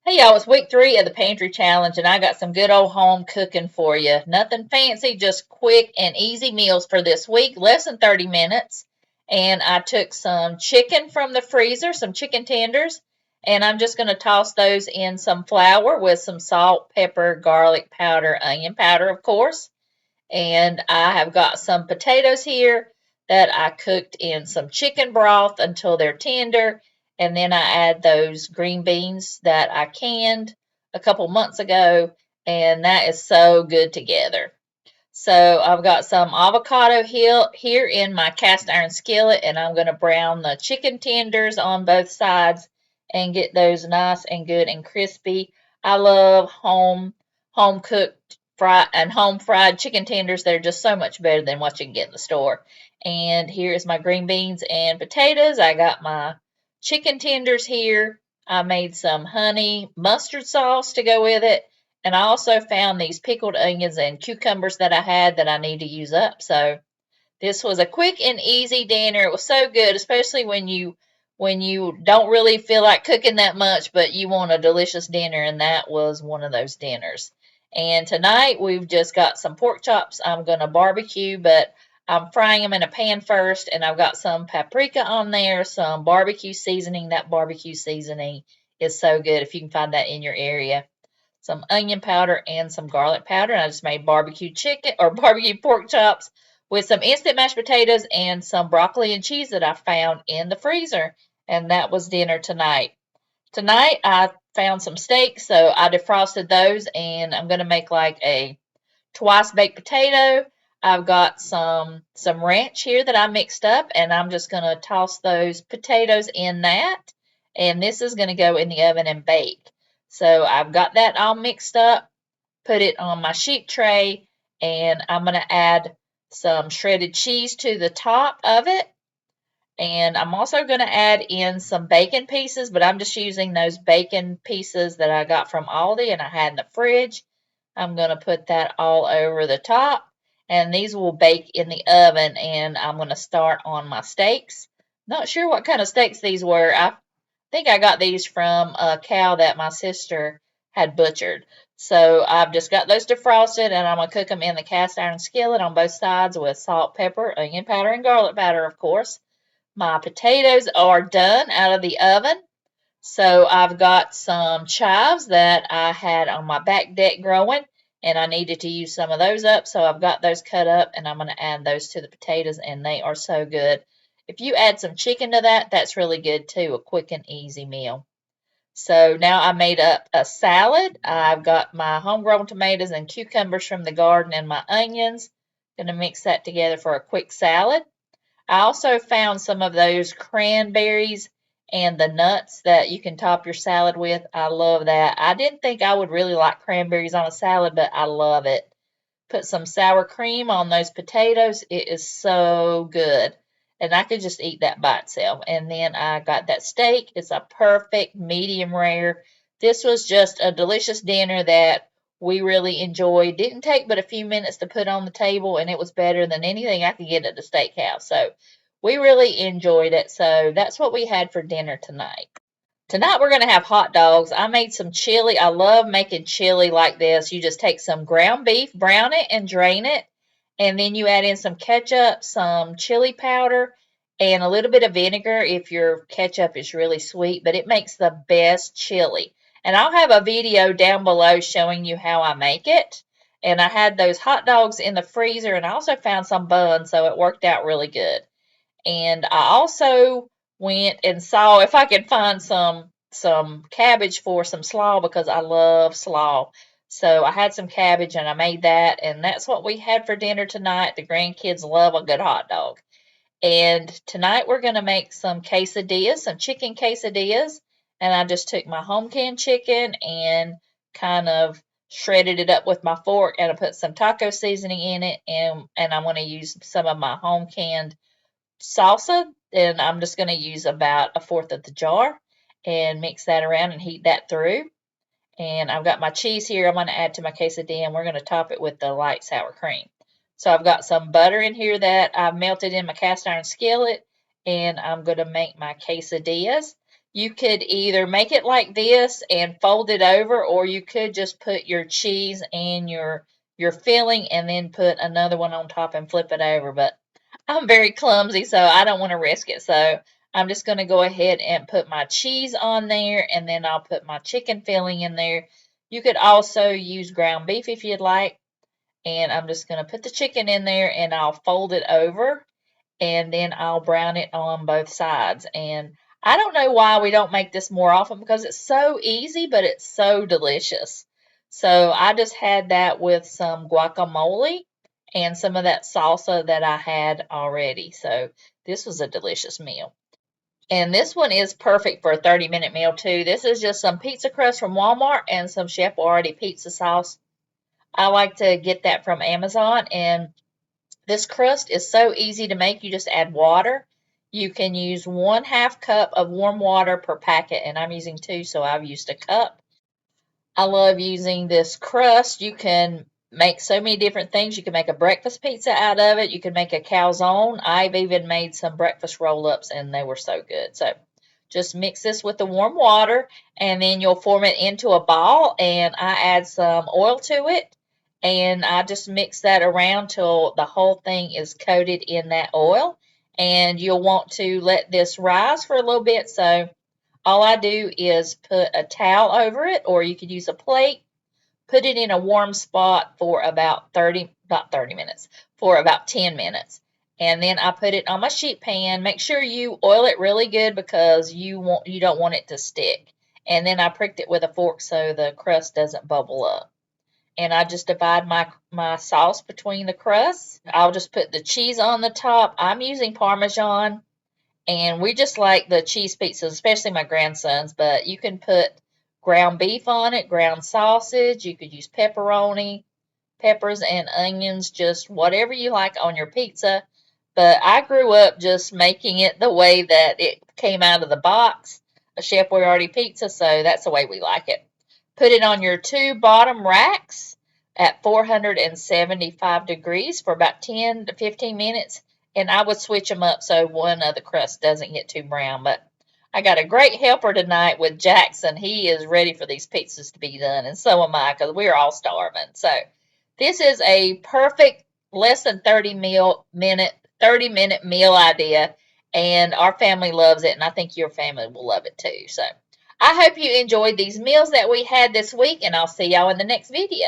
Hey y'all, it's week 3 of the Pantry Challenge, and I got some good old home cooking for you. Nothing fancy, just quick and easy meals for this week, less than 30 minutes. And I took some chicken from the freezer, some chicken tenders, and I'm just going to toss those in some flour with some salt, pepper, garlic powder, onion powder, of course. And I have got some potatoes here that I cooked in some chicken broth until they're tender. And then I add those green beans that I canned a couple months ago. And that is so good together. So I've got some avocado here in my cast iron skillet, and I'm going to brown the chicken tenders on both sides and get those nice and good and crispy. I love home cooked home fried chicken tenders. They're just so much better than what you can get in the store. And here is my green beans and potatoes. I got my chicken tenders here. I made some honey mustard sauce to go with it. And I also found these pickled onions and cucumbers that I had that I need to use up. So this was a quick and easy dinner. It was so good, especially when you don't really feel like cooking that much, but you want a delicious dinner, and that was one of those dinners. And tonight we've just got some pork chops I'm going to barbecue, but I'm frying them in a pan first, and I've got some paprika on there, some barbecue seasoning. That barbecue seasoning is so good if you can find that in your area, some onion powder and some garlic powder. And I just made barbecue chicken or barbecue pork chops with some instant mashed potatoes and some broccoli and cheese that I found in the freezer. And that was dinner tonight. Tonight I found some steaks, so I defrosted those, and I'm going to make like a twice baked potato. I've got some ranch here that I mixed up, and I'm just going to toss those potatoes in that. And this is going to go in the oven and bake. So I've got that all mixed up, put it on my sheet tray, and I'm going to add some shredded cheese to the top of it. And I'm also going to add in some bacon pieces, but I'm just using those bacon pieces that I got from Aldi and I had in the fridge. I'm going to put that all over the top, and these will bake in the oven, and I'm going to start on my steaks. Not sure what kind of steaks these were. I think I got these from a cow that my sister had butchered. So I've just got those defrosted, and I'm going to cook them in the cast iron skillet on both sides with salt, pepper, onion powder, and garlic powder, of course. My potatoes are done out of the oven. So I've got some chives that I had on my back deck growing, and I needed to use some of those up. So I've got those cut up, and I'm going to add those to the potatoes, and they are so good. If you add some chicken to that, that's really good too, a quick and easy meal. So now I made up a salad. I've got my homegrown tomatoes and cucumbers from the garden and my onions. Going to mix that together for a quick salad. I also found some of those cranberries and the nuts that you can top your salad with. I love that. I didn't think I would really like cranberries on a salad, but I love it. Put some sour cream on those potatoes. It is so good. And I could just eat that by itself. And then I got that steak. It's a perfect medium rare. This was just a delicious dinner that we really enjoyed. Didn't take but a few minutes to put on the table, and it was better than anything I could get at the steakhouse. So we really enjoyed it. So that's what we had for dinner tonight. Tonight we're going to have hot dogs. I made some chili. I love making chili like this. You just take some ground beef, brown it, and drain it. And then you add in some ketchup, some chili powder, and a little bit of vinegar if your ketchup is really sweet. But it makes the best chili. And I'll have a video down below showing you how I make it. And I had those hot dogs in the freezer, and I also found some buns, so it worked out really good. And I also went and saw if I could find some cabbage for some slaw because I love slaw. So I had some cabbage and I made that, and that's what we had for dinner tonight. The grandkids love a good hot dog. And tonight we're going to make some quesadillas, some chicken quesadillas. And I just took my home canned chicken and kind of shredded it up with my fork, and I put some taco seasoning in it, and I'm going to use some of my home canned salsa, and I'm just going to use about a fourth of the jar and mix that around and heat that through. And I've got my cheese here I'm going to add to my quesadilla, and we're going to top it with the light sour cream. So I've got some butter in here that I've melted in my cast iron skillet, and I'm going to make my quesadillas. You could either make it like this and fold it over, or you could just put your cheese and your filling and then put another one on top and flip it over. But I'm very clumsy, so I don't want to risk it. So I'm just going to go ahead and put my cheese on there, and then I'll put my chicken filling in there. You could also use ground beef if you'd like. And I'm just going to put the chicken in there, and I'll fold it over, and then I'll brown it on both sides. And I don't know why we don't make this more often, because it's so easy, but it's so delicious. So I just had that with some guacamole and some of that salsa that I had already. So this was a delicious meal. And this one is perfect for a 30-minute meal too. This is just some pizza crust from Walmart and some Chef Boyardee pizza sauce. I like to get that from Amazon, and this crust is so easy to make. You just add water. You can use 1/2 cup of warm water per packet, and I'm using 2, so I've used a cup. I love using this crust. You can make so many different things. You can make a breakfast pizza out of it. You can make a calzone. I've even made some breakfast roll-ups, and they were so good. So just mix this with the warm water, and then you'll form it into a ball, and I add some oil to it, and I just mix that around till the whole thing is coated in that oil. And you'll want to let this rise for a little bit, so all I do is put a towel over it, or you could use a plate, put it in a warm spot for about 30, not 30 minutes, for about 10 minutes. And then I put it on my sheet pan. Make sure you oil it really good, because you don't want it to stick. And then I pricked it with a fork so the crust doesn't bubble up. And I just divide my sauce between the crusts. I'll just put the cheese on the top. I'm using Parmesan. And we just like the cheese pizzas, especially my grandsons, but you can put ground beef on it, ground sausage. You could use pepperoni, peppers and onions, just whatever you like on your pizza. But I grew up just making it the way that it came out of the box, a Chef Boyardee pizza, so that's the way we like it. Put it on your 2 bottom racks at 475 degrees for about 10 to 15 minutes. And I would switch them up so one of the crust doesn't get too brown. But I got a great helper tonight with Jackson. He is ready for these pizzas to be done, and so am I, because we're all starving. So this is a perfect less than 30-minute meal idea, and our family loves it, and I think your family will love it too. So I hope you enjoyed these meals that we had this week, and I'll see y'all in the next video.